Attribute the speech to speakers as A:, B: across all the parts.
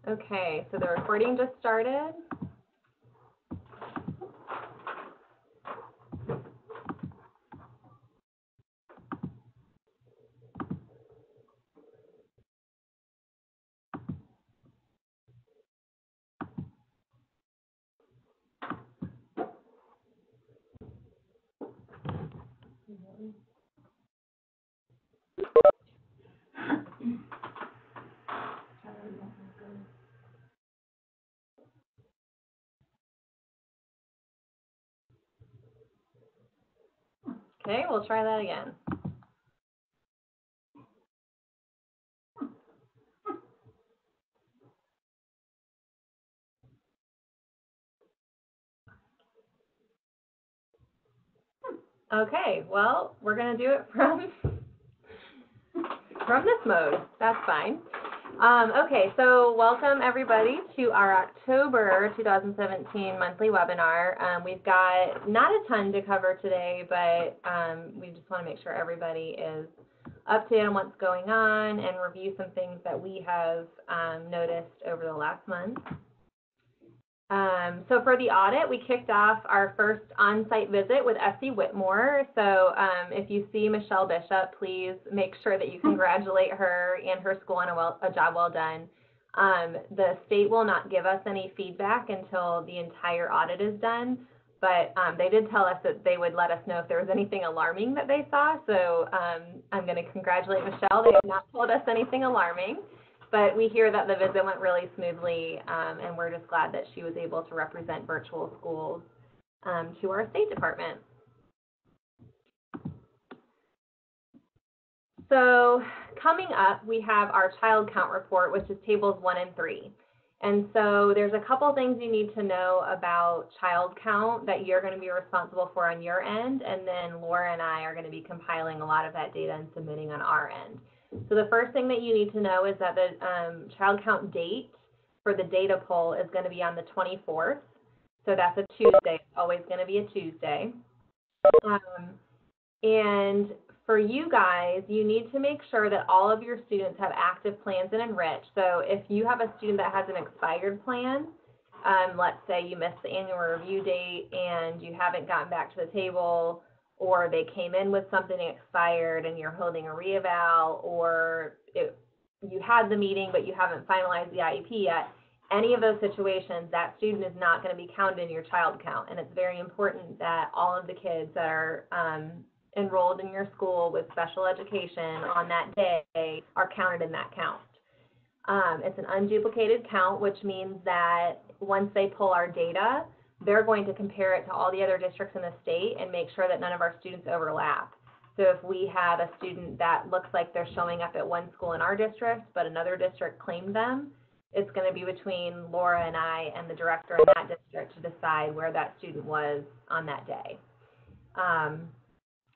A: Okay, so the recording just started. Okay, we'll try that again. Okay, well, we're going to do it from this mode. That's fine. Okay, so welcome everybody to our October 2017 monthly webinar. We've got not a ton to cover today, but we just want to make sure everybody is up to date on what's going on and review some things that we have noticed over the last month. So for the audit, we kicked off our first on-site visit with SC Whitmore. So if you see Michelle Bishop, please make sure that you congratulate her and her school on a job well done. The state will not give us any feedback until the entire audit is done, but they did tell us that they would let us know if there was anything alarming that they saw. So I'm going to congratulate Michelle. They have not told us anything alarming. But we hear that the visit went really smoothly, and we're just glad that she was able to represent virtual schools to our State Department. So coming up, we have our child count report, which is tables 1 and 3. And so there's a couple things you need to know about child count that you're going to be responsible for on your end, and then Laura and I are going to be compiling a lot of that data and submitting on our end. So the first thing that you need to know is that the child count date for the data poll is going to be on the 24th. So that's a Tuesday. It's always going to be a Tuesday. And for you guys, you need to make sure that all of your students have active plans in Enrich. So if you have a student that has an expired plan, let's say you missed the annual review date and you haven't gotten back to the table, or they came in with something expired and you're holding a reeval, or you had the meeting but you haven't finalized the IEP yet, any of those situations, that student is not going to be counted in your child count. And it's very important that all of the kids that are enrolled in your school with special education on that day are counted in that count. It's an unduplicated count, which means that once they pull our data, they're going to compare it to all the other districts in the state and make sure that none of our students overlap. So if we have a student that looks like they're showing up at one school in our district, but another district claimed them, it's going to be between Laura and I and the director in that district to decide where that student was on that day.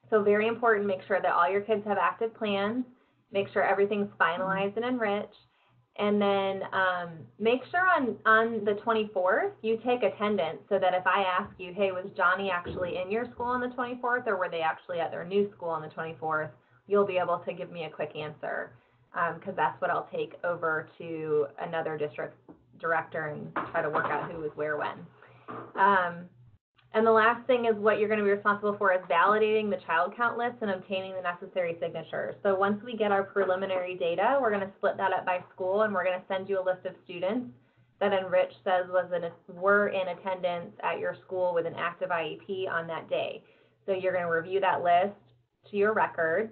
A: So very important, make sure that all your kids have active plans, make sure everything's finalized and enriched. And then make sure on the 24th you take attendance, so that if I ask you, hey, was Johnny actually in your school on the 24th, or were they actually at their new school on the 24th, you'll be able to give me a quick answer, because that's what I'll take over to another district director and try to work out who was where when. And the last thing is what you're going to be responsible for is validating the child count list and obtaining the necessary signatures. So once we get our preliminary data, we're going to split that up by school, and we're going to send you a list of students that Enrich says were in attendance at your school with an active IEP on that day. So you're going to review that list to your records,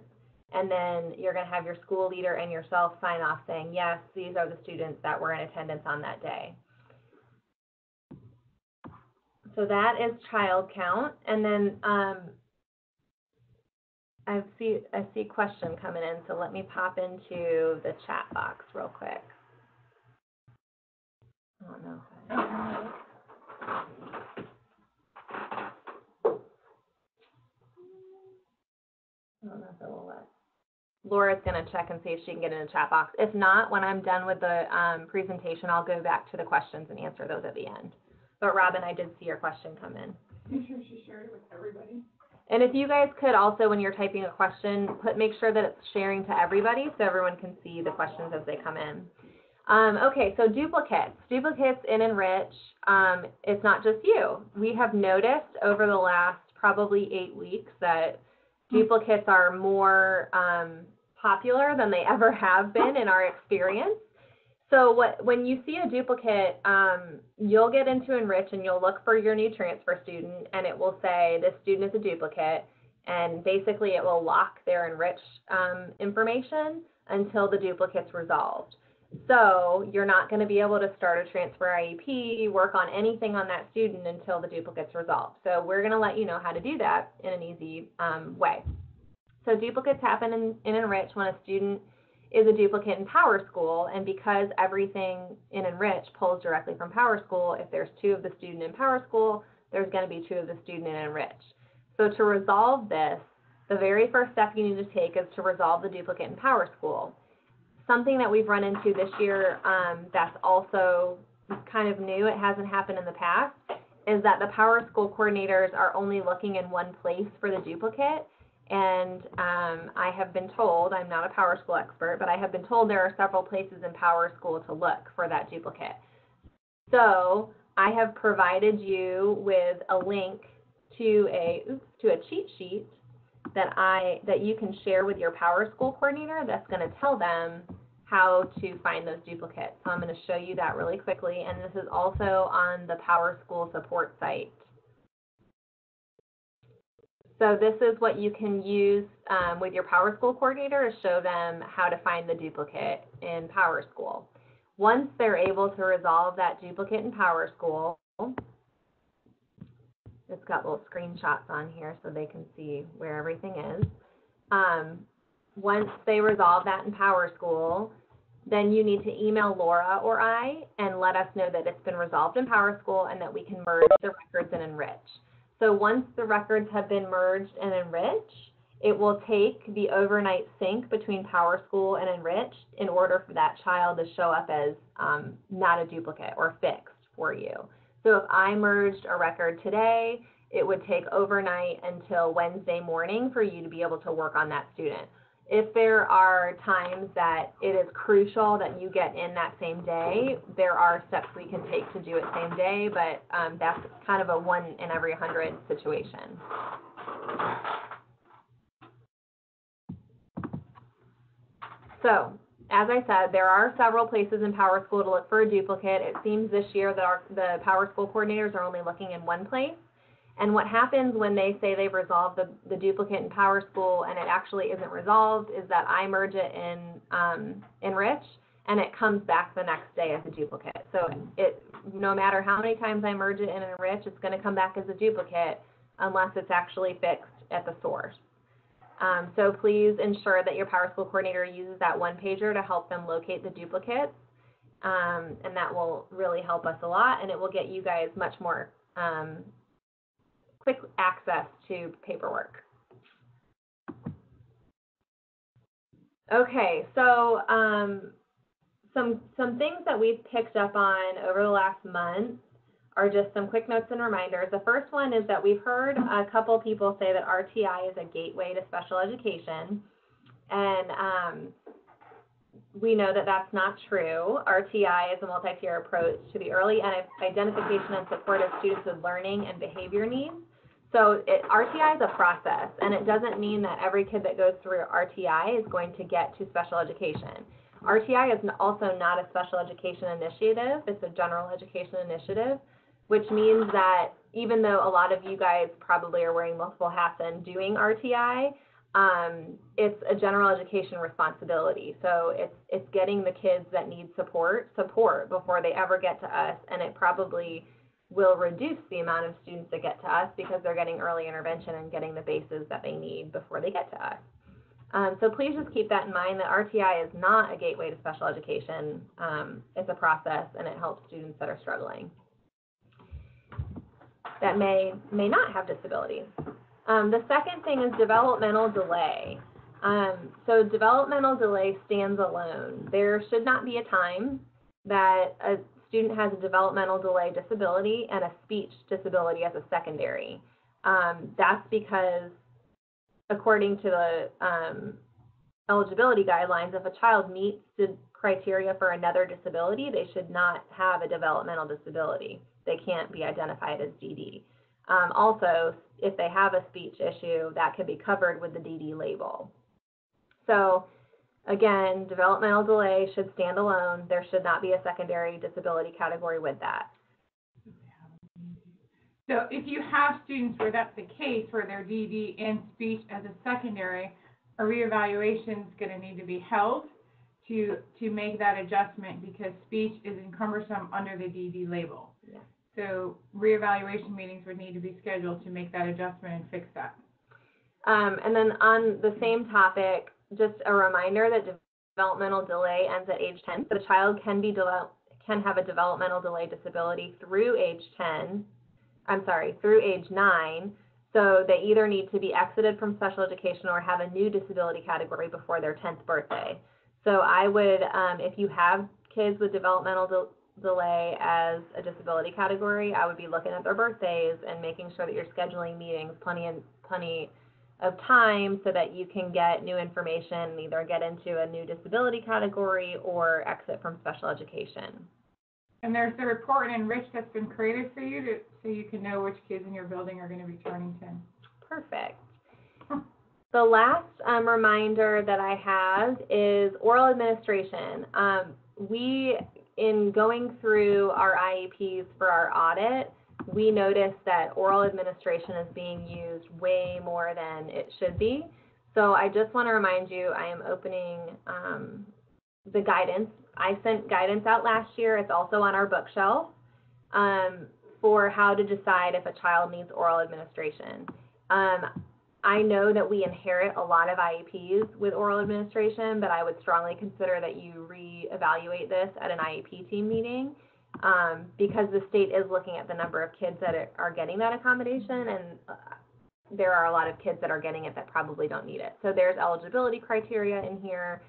A: and then you're going to have your school leader and yourself sign off saying, yes, these are the students that were in attendance on that day. So that is child count. And then I see a question coming in, so let me pop into the chat box real quick. I don't know if it will let. Laura's going to check and see if she can get in the chat box. If not, when I'm done with the presentation, I'll go back to the questions and answer those at the end. But Robin, I did see your question come in.
B: Make sure she shared it with everybody.
A: And if you guys could also, when you're typing a question, make sure that it's sharing to everybody so everyone can see the questions as they come in. Okay, so duplicates. Duplicates in Enrich, it's not just you. We have noticed over the last probably 8 weeks that duplicates are more popular than they ever have been in our experience. So when you see a duplicate, you'll get into Enrich and you'll look for your new transfer student, and it will say this student is a duplicate, and basically it will lock their Enrich information until the duplicate's resolved. So you're not going to be able to start a transfer IEP, work on anything on that student until the duplicate's resolved. So we're going to let you know how to do that in an easy way. So duplicates happen in Enrich when a student is a duplicate in PowerSchool, and because everything in Enrich pulls directly from PowerSchool, if there's 2 of the student in PowerSchool, there's going to be 2 of the student in Enrich. So to resolve this, the very first step you need to take is to resolve the duplicate in PowerSchool. Something that we've run into this year that's also kind of new, it hasn't happened in the past, is that the PowerSchool coordinators are only looking in one place for the duplicate. And I have been told, I'm not a PowerSchool expert, but I have been told there are several places in PowerSchool to look for that duplicate. So I have provided you with a link to a cheat sheet that you can share with your PowerSchool coordinator that's going to tell them how to find those duplicates. So I'm going to show you that really quickly, and this is also on the PowerSchool support site. So this is what you can use with your PowerSchool coordinator to show them how to find the duplicate in PowerSchool. Once they're able to resolve that duplicate in PowerSchool, it's got little screenshots on here so they can see where everything is. Once they resolve that in PowerSchool, then you need to email Laura or I and let us know that it's been resolved in PowerSchool and that we can merge the records in Enrich. So once the records have been merged in Enrich, it will take the overnight sync between PowerSchool and Enrich in order for that child to show up as not a duplicate or fixed for you. So if I merged a record today, it would take overnight until Wednesday morning for you to be able to work on that student. If there are times that it is crucial that you get in that same day, there are steps we can take to do it same day, but that's kind of a 1 in every 100 situation. So, as I said, there are several places in PowerSchool to look for a duplicate. It seems this year that the PowerSchool coordinators are only looking in one place. And what happens when they say they've resolved the duplicate in PowerSchool and it actually isn't resolved is that I merge it in Enrich, and it comes back the next day as a duplicate. So no matter how many times I merge it in Enrich, it's going to come back as a duplicate unless it's actually fixed at the source. So please ensure that your PowerSchool coordinator uses that one-pager to help them locate the duplicates, and that will really help us a lot, and it will get you guys much more quick access to paperwork. Okay, so some things that we've picked up on over the last month are just some quick notes and reminders. The first one is that we've heard a couple people say that RTI is a gateway to special education, and we know that that's not true. RTI is a multi-tier approach to the early identification and support of students with learning and behavior needs. So RTI is a process, and it doesn't mean that every kid that goes through RTI is going to get to special education. RTI is also not a special education initiative. It's a general education initiative, which means that even though a lot of you guys probably are wearing multiple hats and doing RTI, it's a general education responsibility. So it's getting the kids that need support before they ever get to us, and it probably will reduce the amount of students that get to us because they're getting early intervention and getting the bases that they need before they get to us. So please just keep that in mind, that RTI is not a gateway to special education. It's a process, and it helps students that are struggling that may not have disabilities. The second thing is developmental delay. So developmental delay stands alone. There should not be a time that a student has a developmental delay disability and a speech disability as a secondary. That's because according to the eligibility guidelines, if a child meets the criteria for another disability, they should not have a developmental disability. They can't be identified as DD. Also, if they have a speech issue, that could be covered with the DD label. So again, developmental delay should stand alone. There should not be a secondary disability category with that.
B: So if you have students where that's the case, where they're DD and speech as a secondary, a reevaluation is going to need to be held to make that adjustment, because speech is cumbersome under the DD label.
A: Yeah.
B: So reevaluation meetings would need to be scheduled to make that adjustment and fix that.
A: And then on the same topic, just a reminder that developmental delay ends at age 10. So the child can have a developmental delay disability through age 9. So they either need to be exited from special education or have a new disability category before their 10th birthday. So I would, if you have kids with developmental delay as a disability category, I would be looking at their birthdays and making sure that you're scheduling meetings plenty of time so that you can get new information and either get into a new disability category or exit from special education.
B: And there's the report in Enrich that's been created for you so you can know which kids in your building are going to be turning 10.
A: Perfect. The last reminder that I have is oral administration. In going through our IEPs for our audit, we noticed that oral administration is being used way more than it should be. So I just want to remind you, I am opening the guidance. I sent guidance out last year. It's also on our bookshelf for how to decide if a child needs oral administration. I know that we inherit a lot of IEPs with oral administration, but I would strongly consider that you reevaluate this at an IEP team meeting because the state is looking at the number of kids that are getting that accommodation, and there are a lot of kids that are getting it that probably don't need it. So there's eligibility criteria in here.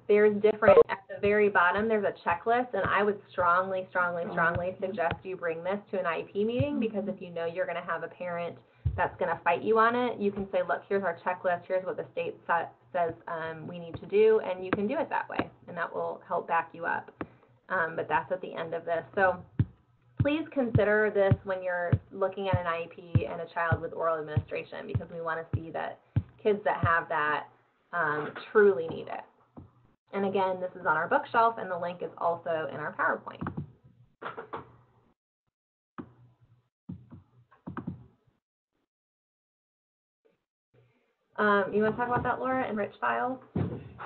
A: There's different, at the very bottom, there's a checklist, and I would strongly suggest you bring this to an IEP meeting, because if you know you're going to have a parent that's going to fight you on it, you can say, look, here's our checklist, here's what the state says we need to do, and you can do it that way, and that will help back you up. But that's at the end of this. So please consider this when you're looking at an IEP and a child with oral administration, because we want to see that kids that have that truly need it. And again, this is on our bookshelf, and the link is also in our PowerPoint. You want to talk about that, Laura, Enrich files?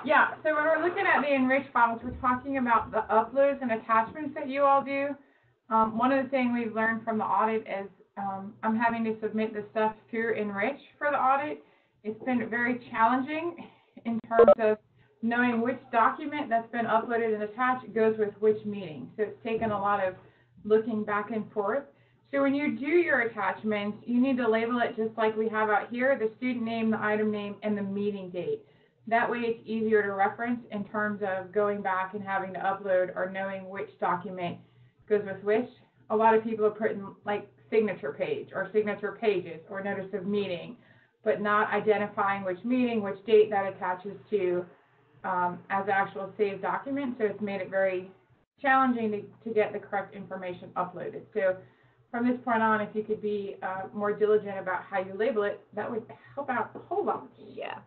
B: Yeah, so when we're looking at the Enrich files, we're talking about the uploads and attachments that you all do. One of the things we've learned from the audit is I'm having to submit the stuff through Enrich for the audit. It's been very challenging in terms of knowing which document that's been uploaded and attached goes with which meeting. So it's taken a lot of looking back and forth. So when you do your attachments, you need to label it just like we have out here, the student name, the item name, and the meeting date. That way it's easier to reference in terms of going back and having to upload or knowing which document goes with which. A lot of people are putting like signature page or signature pages or notice of meeting, but not identifying which meeting, which date that attaches to as an actual saved document. So it's made it very challenging to get the correct information uploaded. So from this point on, if you could be more diligent about how you label it, that would help out a whole lot.
A: Yeah.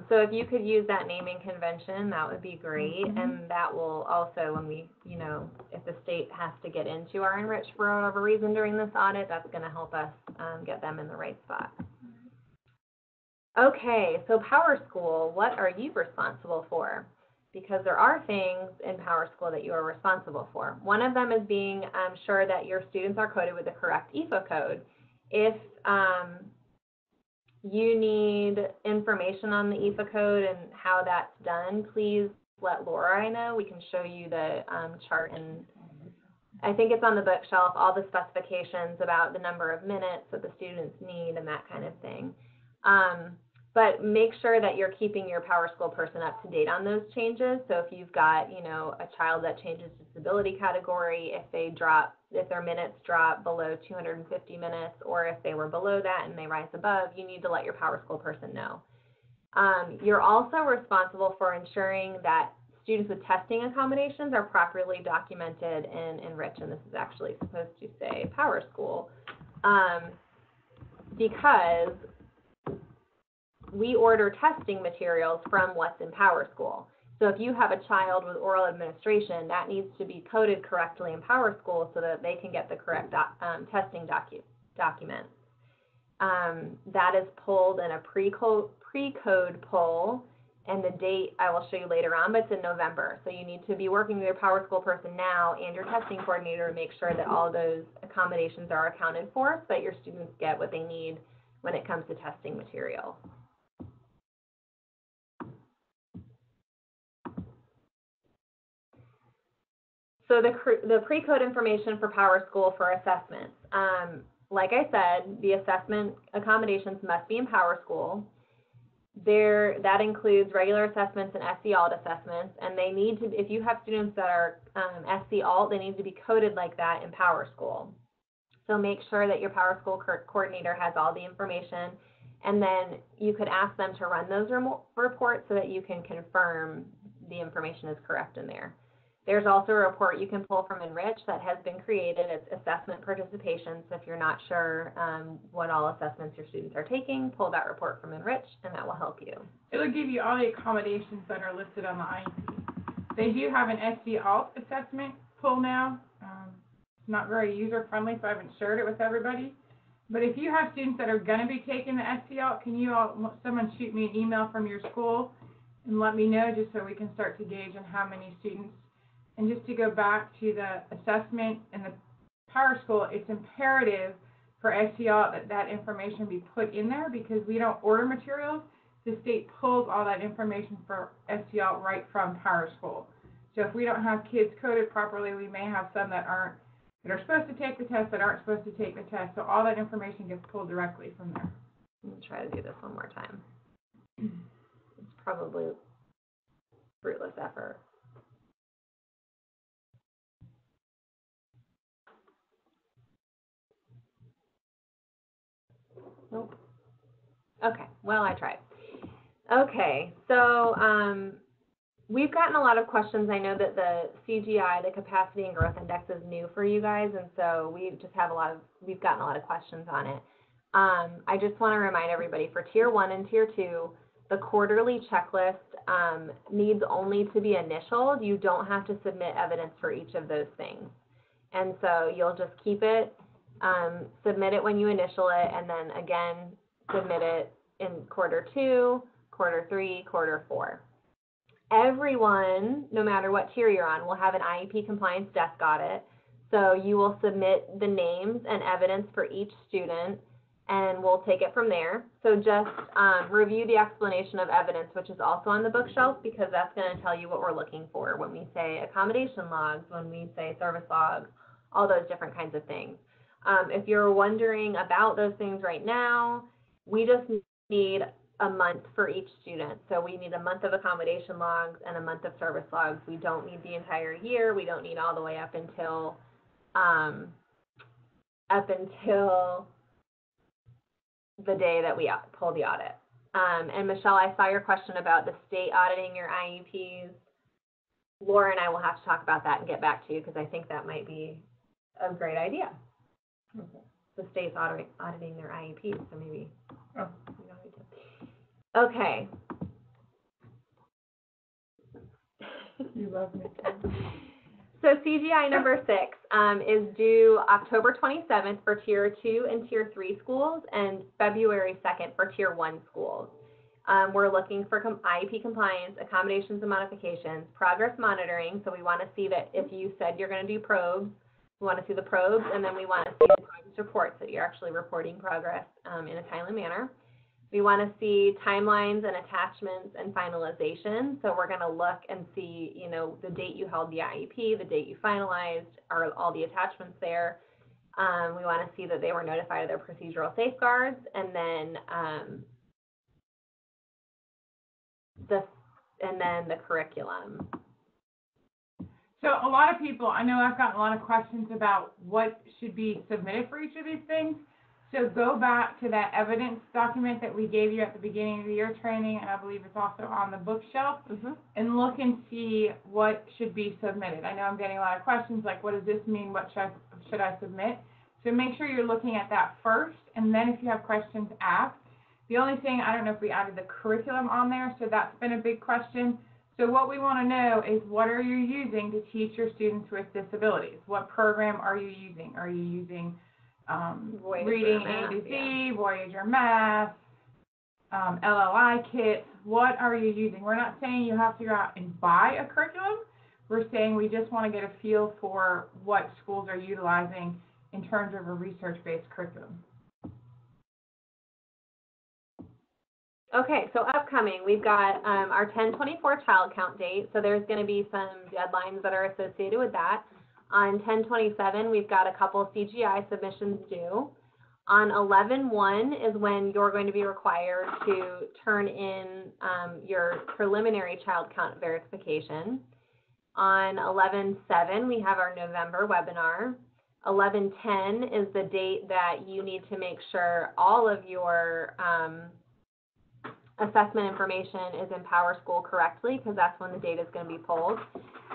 A: So if you could use that naming convention, that would be great. Mm-hmm. And that will also, when we, if the state has to get into our Enrich for whatever reason during this audit, that's going to help us get them in the right spot. Okay, so PowerSchool, what are you responsible for? Because there are things in PowerSchool that you are responsible for. One of them is being sure that your students are coded with the correct EFA code. If you need information on the EFA code and how that's done, please let Laura know. We can show you the chart, and I think it's on the bookshelf, all the specifications about the number of minutes that the students need and that kind of thing. But make sure that you're keeping your PowerSchool person up to date on those changes. So if you've got, a child that changes disability category, if their minutes drop below 250 minutes, or if they were below that and they rise above, you need to let your PowerSchool person know. You're also responsible for ensuring that students with testing accommodations are properly documented in Enrich, and this is actually supposed to say PowerSchool, because we order testing materials from what's in PowerSchool. So if you have a child with oral administration, that needs to be coded correctly in PowerSchool so that they can get the correct testing documents. That is pulled in a pre-code pull, and the date I will show you later on, but it's in November. So you need to be working with your PowerSchool person now and your testing coordinator to make sure that all those accommodations are accounted for so that your students get what they need when it comes to testing materials. So the pre-code information for PowerSchool for assessments. Like I said, the assessment accommodations must be in PowerSchool. That includes regular assessments and SC Alt assessments, and they need to, if you have students that are SC Alt, they need to be coded like that in PowerSchool. So make sure that your PowerSchool coordinator has all the information, and then you could ask them to run those reports so that you can confirm the information is correct in there. There's also a report you can pull from Enrich that has been created. It's assessment participation. So if you're not sure what all assessments your students are taking, pull that report from Enrich, and that will help you.
B: It'll give you all the accommodations that are listed on the IEP. They do have an SC Alt assessment pull now. It's not very user-friendly, so I haven't shared it with everybody. But if you have students that are going to be taking the SC Alt, can you someone shoot me an email from your school and let me know just so we can start to gauge on how many students. And just to go back to the assessment and the PowerSchool, it's imperative for SC Alt that information be put in there because we don't order materials. The state pulls all that information for SC Alt right from PowerSchool. So if we don't have kids coded properly, we may have some that are supposed to take the test that aren't supposed to take the test. So all that information gets pulled directly from there.
A: I'm going to try to do this one more time. It's probably fruitless effort. Nope. Okay, well, I tried. Okay, so we've gotten a lot of questions. I know that the CGI, the Capacity and Growth Index, is new for you guys, and so we've gotten a lot of questions on it. I just want to remind everybody, for Tier 1 and Tier 2, the quarterly checklist needs only to be initialed. You don't have to submit evidence for each of those things. And so you'll just keep it, submit it when you initial it, and then again, submit it in quarter 2, quarter 3, quarter 4. Everyone, no matter what tier you're on, will have an IEP compliance desk audit. So you will submit the names and evidence for each student, and we'll take it from there. So just review the explanation of evidence, which is also on the bookshelf, because that's going to tell you what we're looking for when we say accommodation logs, when we say service logs, all those different kinds of things. If you're wondering about those things right now, we just need a month for each student. So we need a month of accommodation logs and a month of service logs. We don't need the entire year. We don't need all the way up until the day that we pull the audit. And Michelle, I saw your question about the state auditing your IEPs. Laura and I will have to talk about that and get back to you, because I think that might be a great idea. The state's auditing their IEPs, so maybe we don't need to. Okay.
B: You love me.
A: So CGI number 6 is due October 27th for Tier 2 and Tier 3 schools, and February 2nd for Tier 1 schools. We're looking for IEP compliance, accommodations and modifications, progress monitoring. So we want to see that if you said you're going to do probes, we want to see the probes, and then we want to see the progress reports, that you're actually reporting progress in a timely manner. We want to see timelines and attachments and finalization. So we're going to look and see, you know, the date you held the IEP, the date you finalized, are all the attachments there. We want to see that they were notified of their procedural safeguards, and then the curriculum.
B: So a lot of people, I know I've gotten a lot of questions about what should be submitted for each of these things. So go back to that evidence document that we gave you at the beginning of the year training, and I believe it's also on the bookshelf, and look and see what should be submitted. I know I'm getting a lot of questions like, what does this mean? What should I submit? So make sure you're looking at that first, and then if you have questions, ask. The only thing, I don't know if we added the curriculum on there, so that's been a big question. So what we want to know is, what are you using to teach your students with disabilities? What program are you using? Are you using reading A to Z, Voyager Math, LLI kits? What are you using? We're not saying you have to go out and buy a curriculum. We're saying we just want to get a feel for what schools are utilizing in terms of a research-based curriculum.
A: Okay, so upcoming, we've got our 1024 child count date, so there's going to be some deadlines that are associated with that. On 1027, we've got a couple CGI submissions due. On 11/1 is when you're going to be required to turn in your preliminary child count verification. On 11/7, we have our November webinar. 11/10 is the date that you need to make sure all of your assessment information is in PowerSchool correctly, because that's when the data is going to be pulled.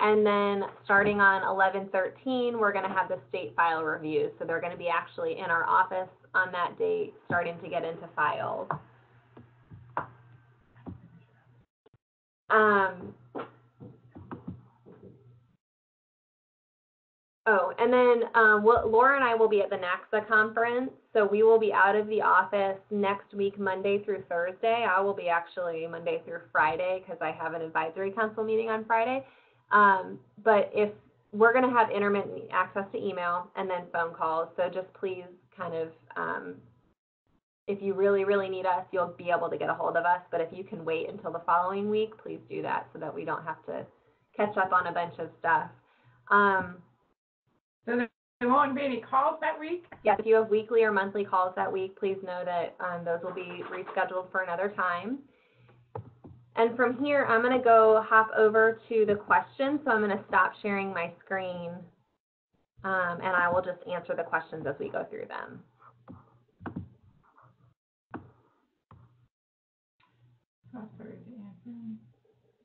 A: And then starting on 11/13, we're going to have the state file reviews. So they're going to be actually in our office on that date, starting to get into files. And then Laura and I will be at the NACSA conference, so we will be out of the office next week, Monday through Thursday. I will be actually Monday through Friday because I have an advisory council meeting on Friday. But if we're going to have intermittent access to email and then phone calls, so just please kind of, if you really, really need us, you'll be able to get a hold of us. But if you can wait until the following week, please do that so that we don't have to catch up on a bunch of stuff.
B: So there won't be any calls that week?
A: Yes, if you have weekly or monthly calls that week, please know that those will be rescheduled for another time. And from here, I'm going to go hop over to the questions. So I'm going to stop sharing my screen, and I will just answer the questions as we go through them.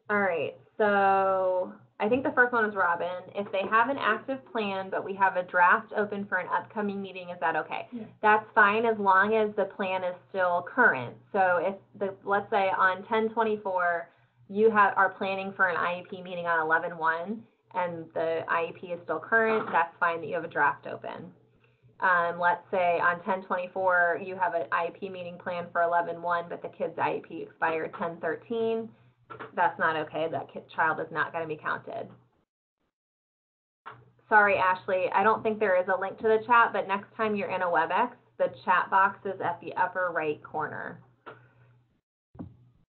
A: All right, so I think the first one is Robin. If they have an active plan, but we have a draft open for an upcoming meeting, is that okay?
B: Yeah.
A: That's fine as long as the plan is still current. So if let's say on 10/24, you are planning for an IEP meeting on 11/1, and the IEP is still current, that's fine that you have a draft open. Let's say on 10/24, you have an IEP meeting planned for 11/1, but the kid's IEP expired 10/13. That's not okay. That child is not going to be counted. Sorry, Ashley, I don't think there is a link to the chat, but next time you're in a WebEx, the chat box is at the upper right corner.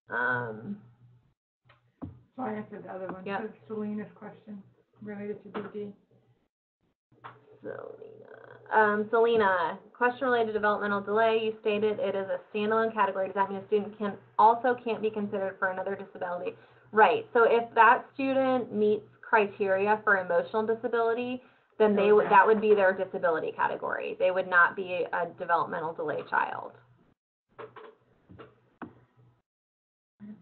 B: So I answered the other one.
A: Yep.
B: So Selena's question related to DD.
A: Selena, question related to developmental delay. You stated it is a standalone category. Does that mean a student can't be considered for another disability? Right. So if that student meets criteria for emotional disability, then that would be their disability category. They would not be a developmental delay child.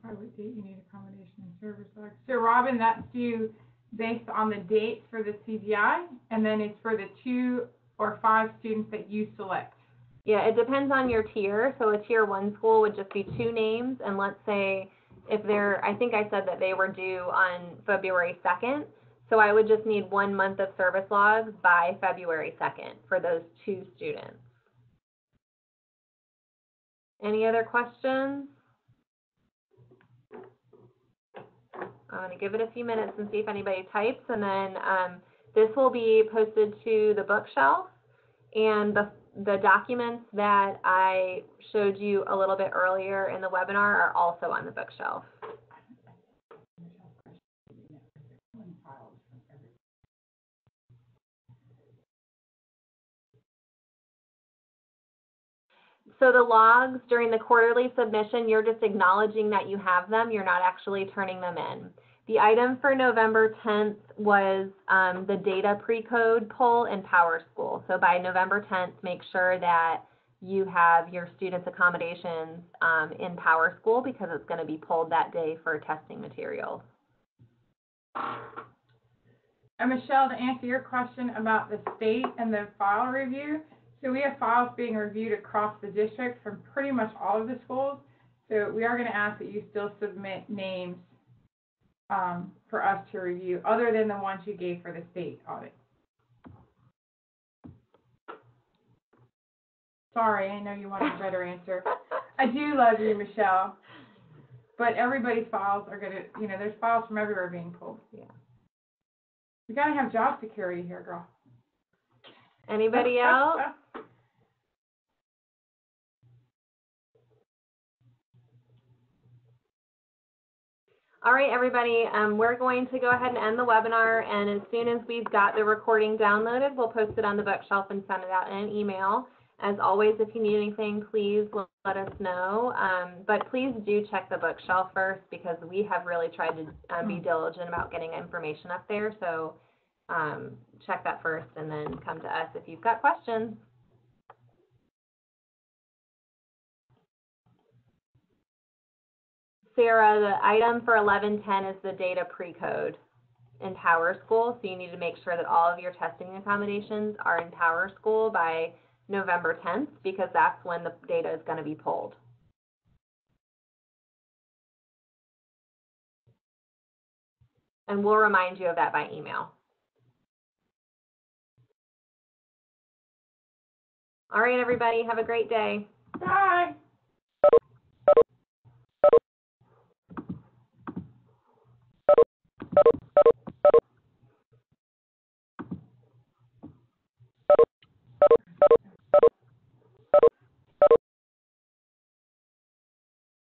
B: What date you need accommodation and service. So Robin, that's due based on the dates for the CGI, and then it's for the 2 or 5 students that you select.
A: Yeah, it depends on your tier. So a tier 1 school would just be 2 names, and let's say if I think I said that they were due on February 2nd, so I would just need 1 month of service logs by February 2nd for those 2 students. Any other questions? I'm going to give it a few minutes and see if anybody types, and then this will be posted to the bookshelf, and the documents that I showed you a little bit earlier in the webinar are also on the bookshelf. So the logs during the quarterly submission, you're just acknowledging that you have them. You're not actually turning them in. The item for November 10th was the data pre-code pull in PowerSchool. So by November 10th, make sure that you have your students' accommodations in Power School because it's going to be pulled that day for testing materials.
B: And Michelle, to answer your question about the state and the file review, so we have files being reviewed across the district from pretty much all of the schools. So we are going to ask that you still submit names for us to review, other than the ones you gave for the state audit. Sorry, I know you wanted a better answer. I do love you, Michelle. But everybody's files are going to, you know, there's files from everywhere being pulled.
A: Yeah.
B: We got to have job security here, girl.
A: Anybody else? All right, everybody, we're going to go ahead and end the webinar, and as soon as we've got the recording downloaded, we'll post it on the bookshelf and send it out in an email. As always, if you need anything, please let us know, but please do check the bookshelf first, because we have really tried to be diligent about getting information up there, so check that first and then come to us if you've got questions. Sarah, the item for 1110 is the data pre-code in Power School, so you need to make sure that all of your testing accommodations are in Power School by November 10th, because that's when the data is going to be pulled. And we'll remind you of that by email. All right, everybody, have a great day.
B: Bye.